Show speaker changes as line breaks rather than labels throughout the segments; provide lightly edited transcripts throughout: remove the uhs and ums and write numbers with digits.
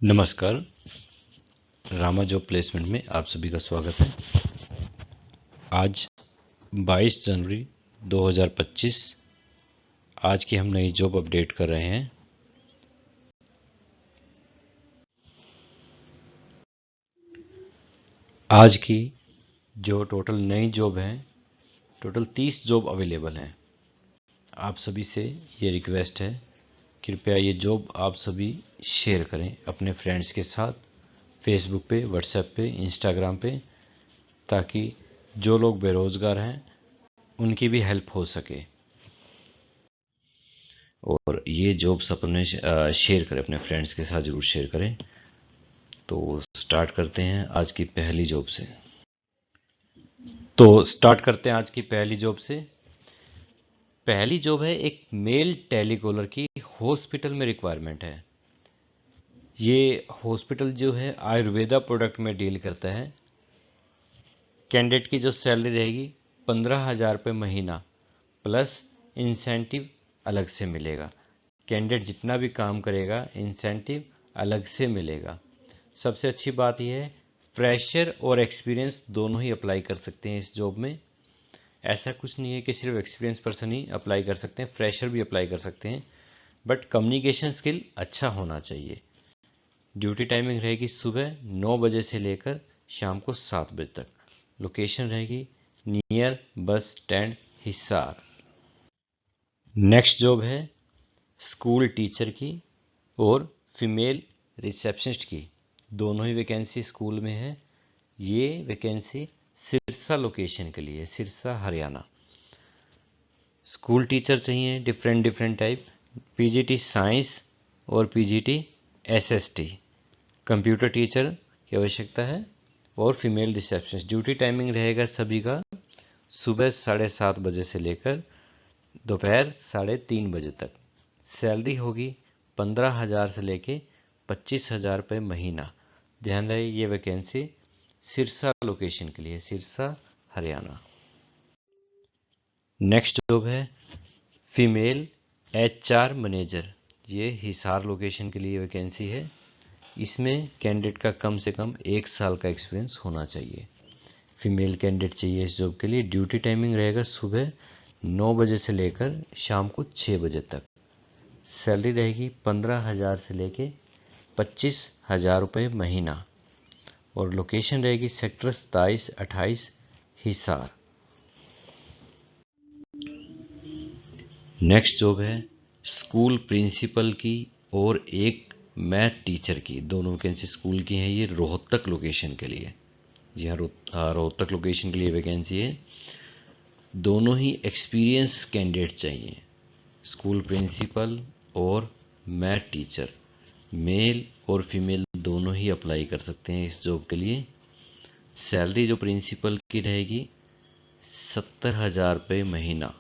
नमस्कार। Rama job placement में आप सभी का स्वागत है। आज 22 जनवरी 2025 आज की हम नई जॉब अपडेट कर रहे हैं। आज की जो टोटल नई जॉब है, टोटल 30 जॉब अवेलेबल हैं। आप सभी से ये रिक्वेस्ट है, कृपया ये जॉब आप सभी शेयर करें अपने फ्रेंड्स के साथ, फेसबुक पे, व्हाट्सएप पे, इंस्टाग्राम पे, ताकि जो लोग बेरोज़गार हैं उनकी भी हेल्प हो सके और ये जॉब्स अपने शेयर करें, अपने फ्रेंड्स के साथ ज़रूर शेयर करें। तो स्टार्ट करते हैं आज की पहली जॉब से। पहली जॉब है एक मेल टेलीकॉलर की, हॉस्पिटल में रिक्वायरमेंट है। ये हॉस्पिटल जो है आयुर्वेदा प्रोडक्ट में डील करता है। कैंडिडेट की जो सैलरी रहेगी 15,000 रुपये महीना प्लस इंसेंटिव अलग से मिलेगा। कैंडिडेट जितना भी काम करेगा इंसेंटिव अलग से मिलेगा। सबसे अच्छी बात यह है, फ्रेशर और एक्सपीरियंस दोनों ही अप्लाई कर सकते हैं इस जॉब में। ऐसा कुछ नहीं है कि सिर्फ एक्सपीरियंस पर्सन ही अप्लाई कर सकते हैं, फ्रेशर भी अप्लाई कर सकते हैं, बट कम्युनिकेशन स्किल अच्छा होना चाहिए। ड्यूटी टाइमिंग रहेगी सुबह 9 बजे से लेकर शाम को 7 बजे तक। लोकेशन रहेगी near bus stand Hisar. Next job है स्कूल टीचर की और फीमेल रिसेप्शनिस्ट की, दोनों ही वैकेंसी स्कूल में है। ये वैकेंसी सिरसा लोकेशन के लिए, सिरसा हरियाणा। स्कूल टीचर चाहिए डिफरेंट टाइप, पीजीटी साइंस और पीजीटी एसएसटी। कंप्यूटर टीचर की आवश्यकता है और फीमेल रिसेप्शनिस्ट। ड्यूटी टाइमिंग रहेगा सभी का सुबह 7:30 बजे से लेकर दोपहर 3:30 बजे तक। सैलरी होगी 15,000 से लेके 25,000 रुपये महीना। ध्यान रहे ये वैकेंसी सिरसा लोकेशन के लिए, सिरसा हरियाणा। नेक्स्ट जॉब है फीमेल एचआर मैनेजर। ये हिसार लोकेशन के लिए वैकेंसी है। इसमें कैंडिडेट का कम से कम 1 साल का एक्सपीरियंस होना चाहिए। फीमेल कैंडिडेट चाहिए इस जॉब के लिए। ड्यूटी टाइमिंग रहेगा सुबह 9 बजे से लेकर शाम को 6 बजे तक। सैलरी रहेगी 15,000 से लेके 25,000 रुपये महीना और लोकेशन रहेगी सेक्टर 27-28 हिसार। नेक्स्ट जॉब है स्कूल प्रिंसिपल की और एक मैथ टीचर की। दोनों वैकेंसी स्कूल की हैं। ये रोहतक लोकेशन के लिए, जी हाँ रोहतक लोकेशन के लिए वैकेंसी है। दोनों ही एक्सपीरियंस कैंडिडेट चाहिए। स्कूल प्रिंसिपल और मैथ टीचर, मेल और फीमेल दोनों ही अप्लाई कर सकते हैं इस जॉब के लिए। सैलरी जो प्रिंसिपल की रहेगी 70,000 रुपये महीना।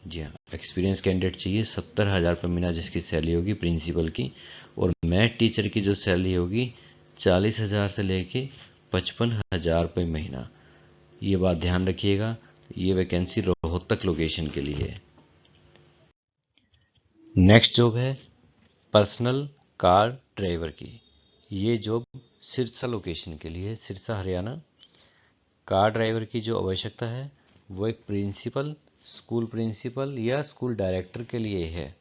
जी हाँ, एक्सपीरियंस कैंडिडेट चाहिए 70,000 रुपये महीना जिसकी सैलरी होगी प्रिंसिपल की। और मैथ टीचर की जो सैलरी होगी 40,000 से लेके 55,000 रुपये महीना। ये बात ध्यान रखिएगा, ये वैकेंसी रोहतक लोकेशन के लिए है। नेक्स्ट जॉब है पर्सनल कार ड्राइवर की। ये जॉब सिरसा लोकेशन के लिए है, सिरसा हरियाणा। कार ड्राइवर की जो आवश्यकता है वो एक प्रिंसिपल, स्कूल प्रिंसिपल या स्कूल डायरेक्टर के लिए है।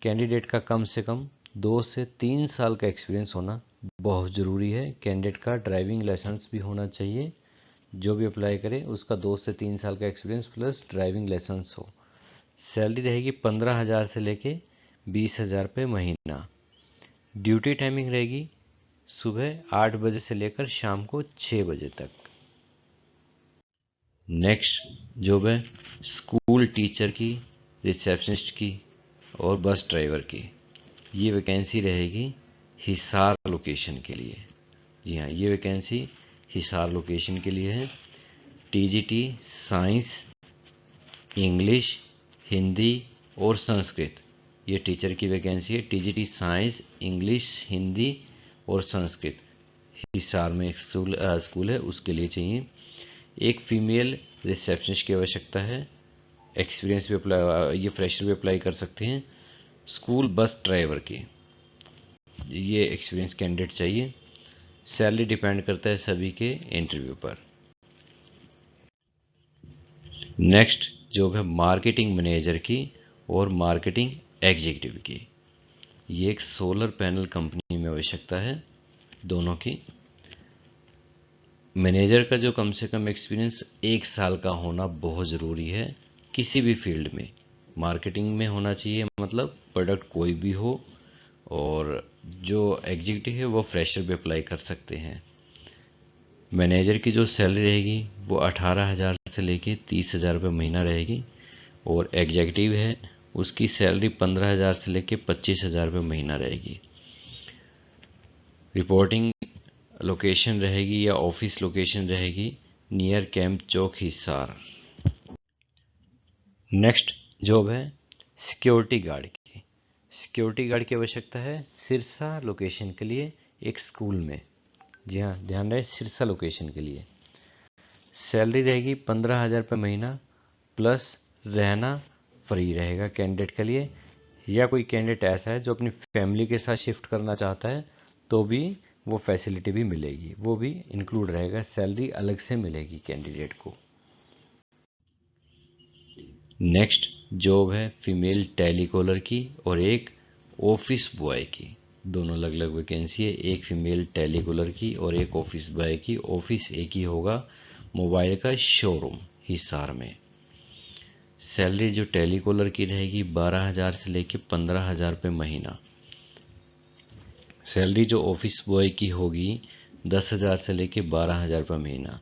कैंडिडेट का कम से कम 2 से 3 साल का एक्सपीरियंस होना बहुत ज़रूरी है। कैंडिडेट का ड्राइविंग लाइसेंस भी होना चाहिए। जो भी अप्लाई करे उसका 2 से 3 साल का एक्सपीरियंस प्लस ड्राइविंग लाइसेंस हो। सैलरी रहेगी 15,000 से लेके 20,000 रुपये महीना। ड्यूटी टाइमिंग रहेगी सुबह 8 बजे से लेकर शाम को 6 बजे तक। नेक्स्ट जॉब है स्कूल टीचर की, रिसेप्शनिस्ट की और बस ड्राइवर की। ये वैकेंसी रहेगी हिसार लोकेशन के लिए। जी हाँ, ये वैकेंसी हिसार लोकेशन के लिए है। टीजीटी साइंस, इंग्लिश, हिंदी और संस्कृत, ये टीचर की वैकेंसी है। टीजीटी साइंस, इंग्लिश, हिंदी और संस्कृत हिसार में एक स्कूल है, उसके लिए चाहिए। एक फीमेल रिसेप्शनिस्ट की आवश्यकता है। एक्सपीरियंस भी अप्लाई, ये फ्रेशर भी अप्लाई कर सकते हैं। स्कूल बस ड्राइवर की। ये एक्सपीरियंस कैंडिडेट चाहिए। सैलरी डिपेंड करता है सभी के इंटरव्यू पर। नेक्स्ट जॉब है मार्केटिंग मैनेजर की और मार्केटिंग एग्जीक्यूटिव की। ये एक सोलर पैनल कंपनी में आवश्यकता है दोनों की। मैनेजर का जो कम से कम एक्सपीरियंस 1 साल का होना बहुत ज़रूरी है किसी भी फील्ड में। मार्केटिंग में होना चाहिए, मतलब प्रोडक्ट कोई भी हो, और जो एग्जीक्यूटिव है वो फ्रेशर भी अप्लाई कर सकते हैं। मैनेजर की जो सैलरी रहेगी वो 18,000 से लेके 30,000 रुपये महीना रहेगी, और एग्जीक्यूटिव है उसकी सैलरी 15,000 से लेके 25,000 रुपये महीना रहेगी। रिपोर्टिंग लोकेशन रहेगी या ऑफिस लोकेशन रहेगी नियर कैंप चौक हिसार। नेक्स्ट जॉब है सिक्योरिटी गार्ड की। सिक्योरिटी गार्ड की आवश्यकता है सिरसा लोकेशन के लिए एक स्कूल में। जी हाँ, ध्यान रहे, सिरसा लोकेशन के लिए। सैलरी रहेगी 15,000 रुपये महीना, प्लस रहना फ्री रहेगा कैंडिडेट के लिए। या कोई कैंडिडेट ऐसा है जो अपनी फैमिली के साथ शिफ्ट करना चाहता है तो भी वो फैसिलिटी भी मिलेगी, वो भी इंक्लूड रहेगा, सैलरी अलग से मिलेगी कैंडिडेट को। नेक्स्ट जॉब है फीमेल टेलीकॉलर की और एक ऑफिस बॉय की। दोनों अलग अलग वैकेंसी है, एक फीमेल टेलीकॉलर की और एक ऑफिस बॉय की। ऑफिस एक ही होगा, मोबाइल का शोरूम हिसार में। सैलरी जो टेलीकॉलर की रहेगी 12,000 से लेके 15,000 रुपये महीना। सैलरी जो ऑफिस बॉय की होगी 10,000 से लेके 12,000 रुपये महीना।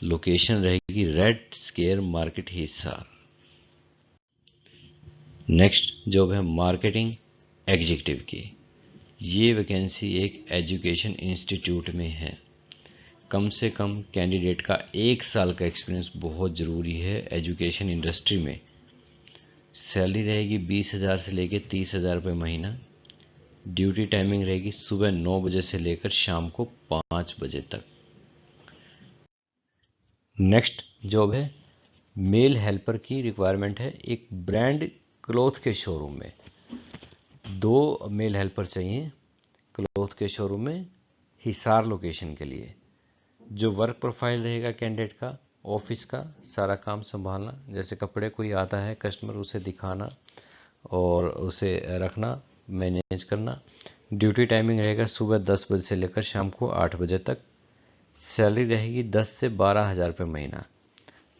लोकेशन रहेगी red square market Hisar. Next job है मार्केटिंग एग्जीक्यूटिव की। ये वैकेंसी एक एजुकेशन इंस्टीट्यूट में है। कम से कम कैंडिडेट का 1 साल का एक्सपीरियंस बहुत ज़रूरी है एजुकेशन इंडस्ट्री में। सैलरी रहेगी 20,000 से लेके 30,000 रुपये महीना। ड्यूटी टाइमिंग रहेगी सुबह 9 बजे से लेकर शाम को 5 बजे तक। नेक्स्ट जॉब है मेल हेल्पर की। रिक्वायरमेंट है एक ब्रांड क्लॉथ के शोरूम में। 2 मेल हेल्पर चाहिए क्लॉथ के शोरूम में हिसार लोकेशन के लिए। जो वर्क प्रोफाइल रहेगा कैंडिडेट का, ऑफिस का सारा काम संभालना, जैसे कपड़े कोई आता है कस्टमर उसे दिखाना और उसे रखना, मैनेज करना। ड्यूटी टाइमिंग रहेगा सुबह 10 बजे से लेकर शाम को 8 बजे तक। सैलरी रहेगी 10 से 12,000 रुपये महीना।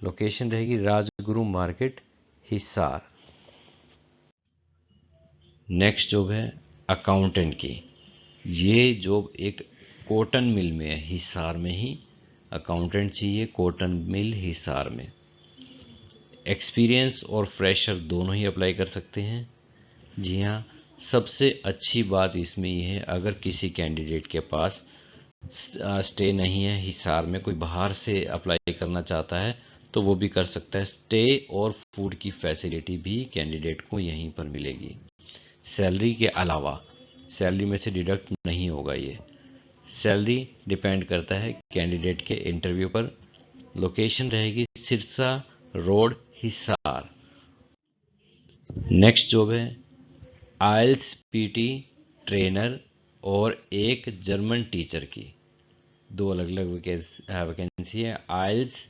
लोकेशन रहेगी Rajguru market Hisar. Next job है अकाउंटेंट की। ये जॉब एक कॉटन मिल में है हिसार में ही। अकाउंटेंट चाहिए कॉटन मिल हिसार में। एक्सपीरियंस और फ्रेशर दोनों ही अप्लाई कर सकते हैं। जी हाँ, सबसे अच्छी बात इसमें ये है अगर किसी कैंडिडेट के पास स्टे नहीं है हिसार में, कोई बाहर से अप्लाई करना चाहता है तो वो भी कर सकता है। स्टे और फूड की फैसिलिटी भी कैंडिडेट को यहीं पर मिलेगी। सैलरी के अलावा, सैलरी में से डिडक्ट नहीं होगा ये। सैलरी डिपेंड करता है कैंडिडेट के इंटरव्यू पर। लोकेशन रहेगी Sirsa road Hisar. Next job है आइल्स पीटी ट्रेनर और एक जर्मन टीचर की। 2 अलग अलग वैकेंसी है, आइल्स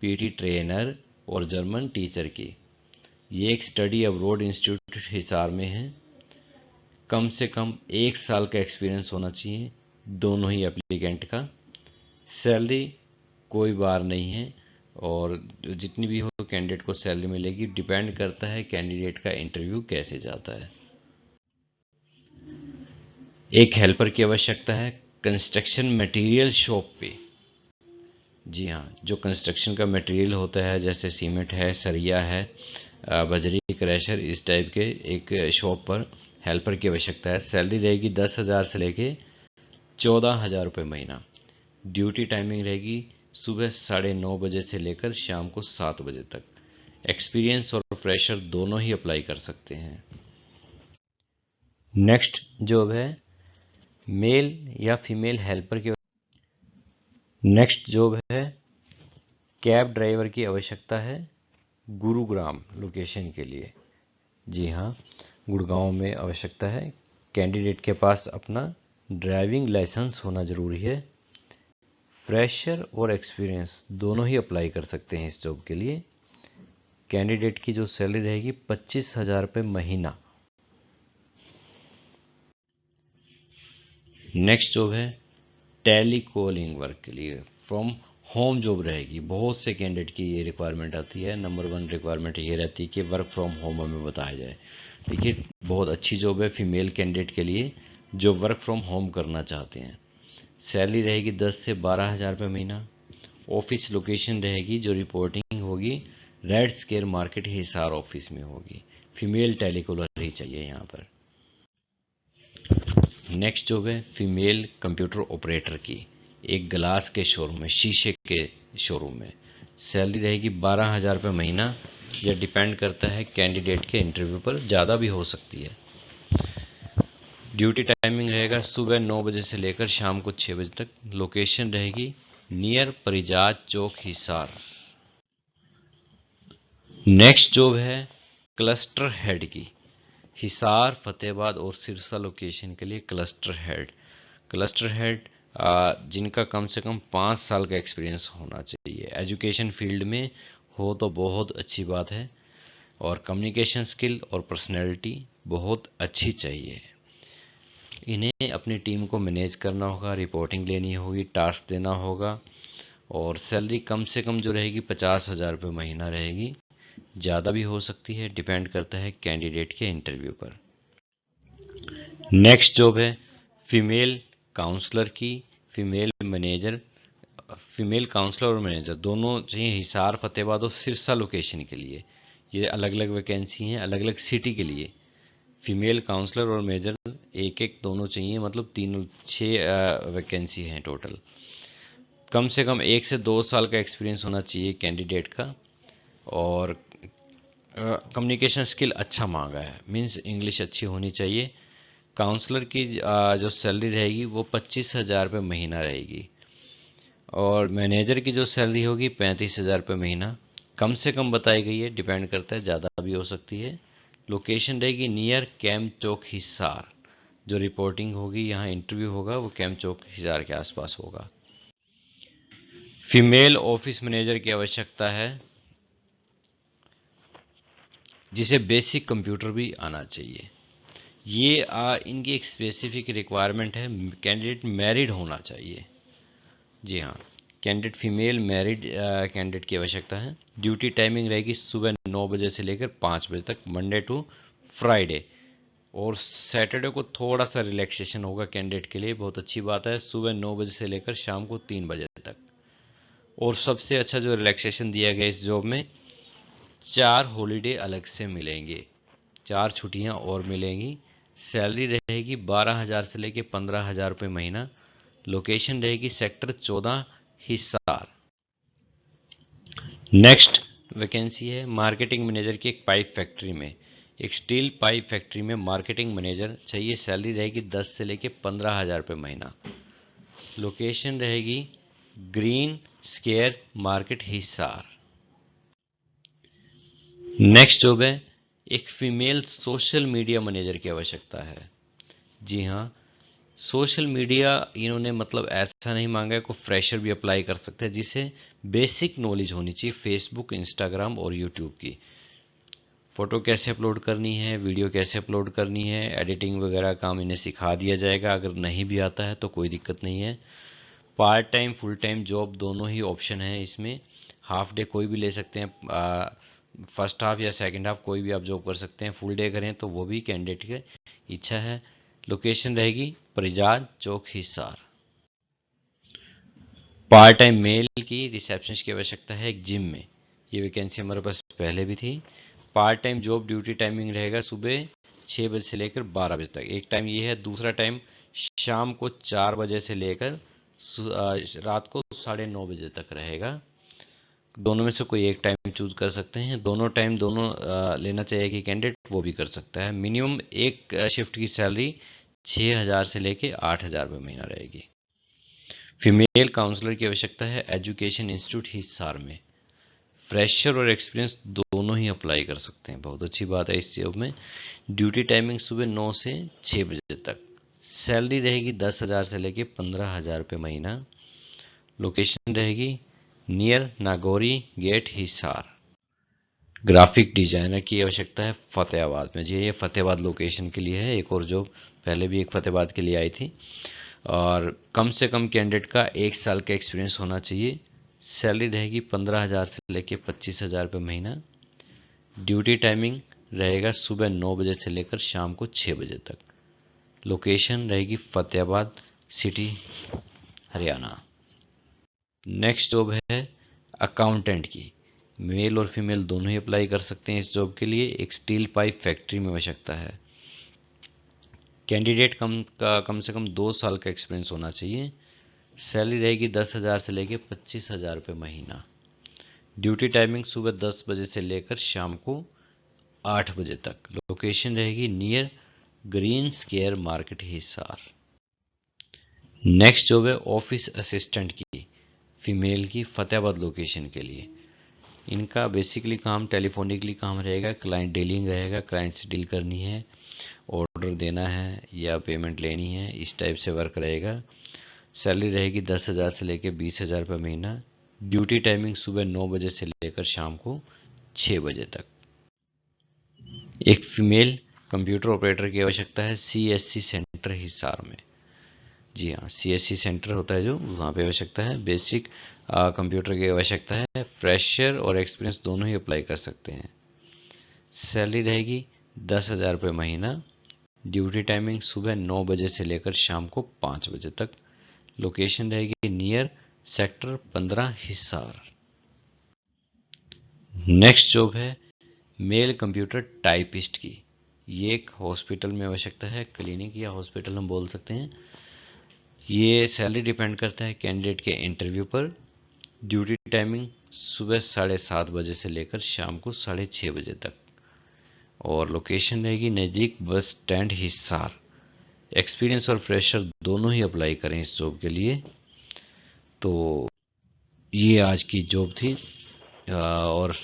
पीटी ट्रेनर और जर्मन टीचर की। ये एक स्टडी अब्रोड इंस्टीट्यूट हिसार में है। कम से कम 1 साल का एक्सपीरियंस होना चाहिए दोनों ही एप्लीकेंट का। सैलरी कोई बार नहीं है, और जितनी भी हो कैंडिडेट को सैलरी मिलेगी। डिपेंड करता है कैंडिडेट का इंटरव्यू कैसे जाता है। एक हेल्पर की आवश्यकता है कंस्ट्रक्शन मटेरियल शॉप पे। जी हाँ, जो कंस्ट्रक्शन का मटेरियल होता है जैसे सीमेंट है, सरिया है, बजरी, क्रैशर, इस टाइप के एक शॉप पर हेल्पर की आवश्यकता है। सैलरी रहेगी 10,000 से लेके 14,000 रुपये महीना। ड्यूटी टाइमिंग रहेगी सुबह 9:30 बजे से लेकर शाम को 7 बजे तक। एक्सपीरियंस और फ्रेशर दोनों ही अप्लाई कर सकते हैं। नेक्स्ट जॉब है मेल या फीमेल हेल्पर की। नेक्स्ट जॉब है कैब ड्राइवर की आवश्यकता है गुरुग्राम लोकेशन के लिए। जी हाँ, गुड़गांव में आवश्यकता है कैंडिडेट के पास अपना ड्राइविंग लाइसेंस होना ज़रूरी है। फ्रेशर और एक्सपीरियंस दोनों ही अप्लाई कर सकते हैं इस जॉब के लिए। कैंडिडेट की जो सैलरी रहेगी 25,000 रुपये महीना। नेक्स्ट जॉब है टेली कॉलिंग वर्क के लिए फ्रॉम होम जॉब रहेगी। बहुत से कैंडिडेट की ये रिक्वायरमेंट आती है। नंबर 1 रिक्वायरमेंट ये रहती है कि वर्क फ्रॉम होम हमें बताया जाए। देखिए, बहुत अच्छी जॉब है फीमेल कैंडिडेट के लिए जो वर्क फ्रॉम होम करना चाहते हैं। सैलरी रहेगी 10 से 12,000 रुपये महीना। ऑफिस लोकेशन रहेगी जो रिपोर्टिंग होगी red square market Hisar office में होगी। फीमेल टेलीकॉलर ही चाहिए यहाँ पर। नेक्स्ट जॉब है फीमेल कंप्यूटर ऑपरेटर की, एक ग्लास के शोरूम में, शीशे के शोरूम में। सैलरी रहेगी 12,000 रुपये महीना। यह डिपेंड करता है कैंडिडेट के इंटरव्यू पर, ज़्यादा भी हो सकती है। ड्यूटी टाइमिंग रहेगा सुबह 9 बजे से लेकर शाम को 6 बजे तक। लोकेशन रहेगी नियर परिजात चौक हिसार। नेक्स्ट जॉब है क्लस्टर हेड की, हिसार, फतेहाबाद और सिरसा लोकेशन के लिए क्लस्टर हेड। क्लस्टर हेड जिनका कम से कम 5 साल का एक्सपीरियंस होना चाहिए। एजुकेशन फील्ड में हो तो बहुत अच्छी बात है, और कम्युनिकेशन स्किल और पर्सनैलिटी बहुत अच्छी चाहिए। इन्हें अपनी टीम को मैनेज करना होगा, रिपोर्टिंग लेनी होगी, टास्क देना होगा, और सैलरी कम से कम जो रहेगी 50,000 रुपये महीना रहेगी। ज़्यादा भी हो सकती है, डिपेंड करता है कैंडिडेट के इंटरव्यू पर। नेक्स्ट जॉब है फीमेल काउंसलर की, फीमेल मैनेजर। फीमेल काउंसलर और मैनेजर दोनों चाहिए हिसार, फतेहाबाद और सिरसा लोकेशन के लिए। ये अलग अलग वैकेंसी हैं, अलग अलग सिटी के लिए। फीमेल काउंसलर और मैनेजर एक एक दोनों चाहिए, मतलब तीनों 6 वैकेंसी हैं टोटल। कम से कम 1 से 2 साल का एक्सपीरियंस होना चाहिए कैंडिडेट का, और कम्युनिकेशन स्किल अच्छा मांगा है, मीन्स इंग्लिश अच्छी होनी चाहिए। काउंसलर की जो सैलरी रहेगी वो 25,000 रुपये महीना रहेगी, और मैनेजर की जो सैलरी होगी 35,000 रुपये महीना। कम से कम बताई गई है, डिपेंड करता है, ज़्यादा भी हो सकती है। लोकेशन रहेगी नियर कैंप चौक हिसार। जो रिपोर्टिंग होगी, यहाँ इंटरव्यू होगा, वो कैंप चौक हिसार के आसपास होगा। फीमेल ऑफिस मैनेजर की आवश्यकता है, जिसे बेसिक कंप्यूटर भी आना चाहिए। ये इनकी एक स्पेसिफिक रिक्वायरमेंट है, कैंडिडेट मैरिड होना चाहिए। जी हाँ, कैंडिडेट फीमेल मैरिड कैंडिडेट की आवश्यकता है। ड्यूटी टाइमिंग रहेगी सुबह 9 बजे से लेकर 5 बजे तक, मंडे टू फ्राइडे, और सैटरडे को थोड़ा सा रिलैक्सेशन होगा कैंडिडेट के लिए, बहुत अच्छी बात है। सुबह 9 बजे से लेकर शाम को 3 बजे तक। और सबसे अच्छा जो रिलैक्सेशन दिया गया इस जॉब में, 4 हॉलीडे अलग से मिलेंगे, 4 छुट्टियां और मिलेंगी। सैलरी रहेगी 12,000 से लेकर 15,000 रुपये महीना। लोकेशन रहेगी सेक्टर 14 हिसार। नेक्स्ट वैकेंसी है मार्केटिंग मैनेजर की, एक पाइप फैक्ट्री में, एक स्टील पाइप फैक्ट्री में मार्केटिंग मैनेजर चाहिए। सैलरी रहेगी 10 से लेकर 15,000 रुपये महीना। लोकेशन रहेगी green square market Hisar. Next job है एक फीमेल सोशल मीडिया मैनेजर की आवश्यकता है। जी हाँ, सोशल मीडिया इन्होंने मतलब ऐसा नहीं मांगा है, को फ्रेशर भी अप्लाई कर सकते हैं, जिसे बेसिक नॉलेज होनी चाहिए फेसबुक, इंस्टाग्राम और यूट्यूब की। फ़ोटो कैसे अपलोड करनी है, वीडियो कैसे अपलोड करनी है, एडिटिंग वगैरह काम इन्हें सिखा दिया जाएगा। अगर नहीं भी आता है तो कोई दिक्कत नहीं है। Part time full time job दोनों ही ऑप्शन है इसमें। हाफ डे कोई भी ले सकते हैं, फर्स्ट हाफ या सेकंड हाफ कोई भी आप जॉब कर सकते हैं। फुल डे करें तो वो भी कैंडिडेट की इच्छा है। लोकेशन रहेगी परिजात चौक हिसार। पार्ट टाइम मेल की रिसेप्शनिस्ट की आवश्यकता है एक जिम में। ये वैकेंसी हमारे पास पहले भी थी। Part time job duty timing रहेगा सुबह 6 बजे से लेकर 12 बजे तक, एक टाइम ये है। दूसरा टाइम शाम को 4 बजे से लेकर रात को 9:30 बजे तक रहेगा। दोनों में से कोई एक टाइम चूज कर सकते हैं। दोनों टाइम दोनों लेना चाहिए कि कैंडिडेट, वो भी कर सकता है। मिनिमम एक शिफ्ट की सैलरी 6,000 से लेके 8,000 रुपये महीना रहेगी। फीमेल काउंसलर की आवश्यकता है एजुकेशन इंस्टीट्यूट हिसार में। फ्रेशर और एक्सपीरियंस दोनों ही अप्लाई कर सकते हैं। बहुत अच्छी बात है इस जॉब में। ड्यूटी टाइमिंग सुबह 9 से 6 बजे तक। सैलरी रहेगी 10,000 से लेके 15,000 रुपये महीना। लोकेशन रहेगी near Nagori gate Hisar. Graphic designer की आवश्यकता है फतेहाबाद में। जी ये फतेहाबाद लोकेशन के लिए है। एक और जॉब पहले भी एक फतेहाबाद के लिए आई थी। और कम से कम कैंडिडेट का 1 साल का एक्सपीरियंस होना चाहिए। सैलरी रहेगी 15,000 से लेके 25,000 रुपये महीना। ड्यूटी टाइमिंग रहेगा सुबह 9 बजे से लेकर शाम को 6 बजे तक। लोकेशन रहेगी Fatehabad city Haryana. Next job है अकाउंटेंट की। मेल और फीमेल दोनों ही अप्लाई कर सकते हैं इस जॉब के लिए। एक स्टील पाइप फैक्ट्री में आवश्यकता है। कैंडिडेट कम से कम 2 साल का एक्सपीरियंस होना चाहिए। सैलरी रहेगी 10,000 से लेकर 25,000 रुपये महीना। ड्यूटी टाइमिंग सुबह 10 बजे से लेकर शाम को 8 बजे तक। लोकेशन रहेगी near green square market Hisar. Next job है ऑफिस असिस्टेंट की, फीमेल की, फतेहाबाद लोकेशन के लिए। इनका बेसिकली काम टेलीफोनिकली काम रहेगा। क्लाइंट डीलिंग रहेगा। क्लाइंट से डील करनी है, ऑर्डर देना है या पेमेंट लेनी है, इस टाइप से वर्क रहेगा। सैलरी रहेगी 10,000 से लेकर 20,000 रुपये महीना। ड्यूटी टाइमिंग सुबह 9 बजे से लेकर शाम को 6 बजे तक। एक फीमेल कंप्यूटर ऑपरेटर की आवश्यकता है CSC सेंटर हिसार में। जी हाँ, CSC सेंटर होता है जो, वहाँ पे आवश्यकता है। बेसिक कंप्यूटर की आवश्यकता है। फ्रेशर और एक्सपीरियंस दोनों ही अप्लाई कर सकते हैं। सैलरी रहेगी 10,000 रुपये महीना। ड्यूटी टाइमिंग सुबह 9 बजे से लेकर शाम को 5 बजे तक। लोकेशन रहेगी near sector 15 Hisar. Next job है मेल कंप्यूटर टाइपिस्ट की। ये एक हॉस्पिटल में आवश्यकता है। क्लिनिक या हॉस्पिटल हम बोल सकते हैं। ये सैलरी डिपेंड करता है कैंडिडेट के इंटरव्यू पर। ड्यूटी टाइमिंग सुबह 7:30 बजे से लेकर शाम को 6:30 बजे तक। और लोकेशन रहेगी नज़दीक बस स्टैंड हिसार। एक्सपीरियंस और फ्रेशर दोनों ही अप्लाई करें इस जॉब के लिए। तो ये आज की जॉब थी। और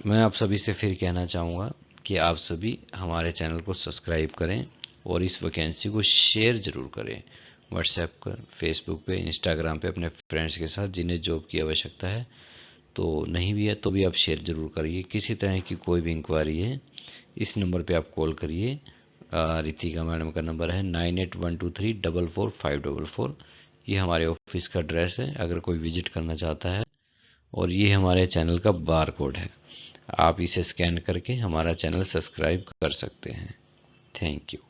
मैं आप सभी से फिर कहना चाहूँगा कि आप सभी हमारे चैनल को सब्सक्राइब करें और इस वैकेंसी को शेयर ज़रूर करें व्हाट्सएप पर, फेसबुक पे, इंस्टाग्राम पे अपने फ्रेंड्स के साथ जिन्हें जॉब की आवश्यकता है। तो नहीं भी है तो भी आप शेयर ज़रूर करिए। किसी तरह की कोई भी इंक्वायरी है इस नंबर पे आप कॉल करिए। रितिका मैडम का नंबर है 9812344544। ये हमारे ऑफिस का एड्रेस है अगर कोई विजिट करना चाहता है। और ये हमारे चैनल का बार कोड है, आप इसे स्कैन करके हमारा चैनल सब्सक्राइब कर सकते हैं। Thank you.